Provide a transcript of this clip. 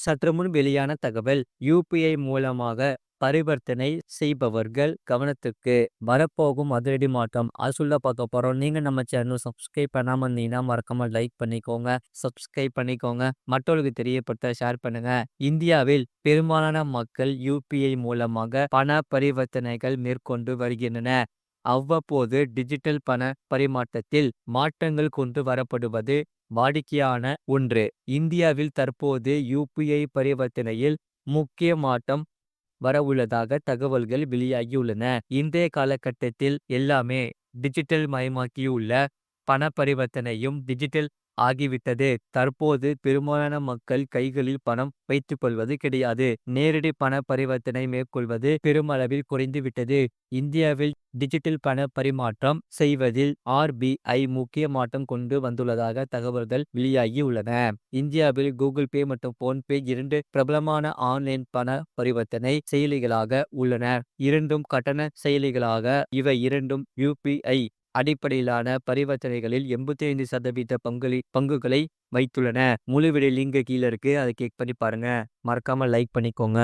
சற்று முன் வெளியான தகவல் யுபிஐ மூலமாக பரிவர்த்தனை செய்பவர்கள் கவனத்துக்கு வரப்போகும் அதிரடி மாற்றம். அது சொல்ல பார்க்க போறோம். நீங்க நம்ம சேனல் சப்ஸ்கிரைப் பண்ணாம இருந்தீங்கன்னா மறக்காம லைக் பண்ணிக்கோங்க, சப்ஸ்கிரைப் பண்ணிக்கோங்க, மற்றவர்களுக்கு தெரியப்படுத்த ஷேர் பண்ணுங்க. இந்தியாவில் பெரும்பாலான மக்கள் யுபிஐ மூலமாக பண பரிவர்த்தனைகள் மேற்கொண்டு வருகின்றன. அவ்வப்போது டிஜிட்டல் பண பரிமாற்றத்தில் மாற்றங்கள் கொண்டு வரப்படுவது வாடிக்கையான ஒன்று. இந்தியாவில் தற்போது யுபிஐ பரிவர்த்தனையில் முக்கிய மாற்றம் வரவுள்ளதாக தகவல்கள் வெளியாகியுள்ளன. இன்றைய காலகட்டத்தில் எல்லாமே டிஜிட்டல் மயமாக்கியுள்ள பண பரிவர்த்தனையும் டிஜிட்டல் ஆகிவிட்டது. தற்போது பெரும்பாலான மக்கள் கைகளில் பணம் வைத்துக் கொள்வது கிடையாது. நேரடி பண பரிவர்த்தனை மேற்கொள்வது பெருமளவில் குறைந்துவிட்டது. இந்தியாவில் டிஜிட்டல் பண பரிமாற்றம் செய்வதில் ஆர்பிஐ முக்கிய மாற்றம் கொண்டு வந்துள்ளதாக தகவல்கள் வெளியாகி உள்ளன. இந்தியாவில் கூகுள் பே மற்றும் போன்பே இரண்டு பிரபலமான ஆன்லைன் பண பரிவர்த்தனை செயலிகளாக உள்ளன. இரண்டும் கட்டண செயலிகளாக. இவை இரண்டும் யுபிஐ அடிப்படையிலான பரிவர்த்தனைகளில் 85% பங்குகளை வைத்துள்ளன. முழு வீடியோ லிங்க் கீழே இருக்கு. அதை கிளிக் பண்ணி பாருங்க. மறக்காம லைக் பண்ணிக்கோங்க.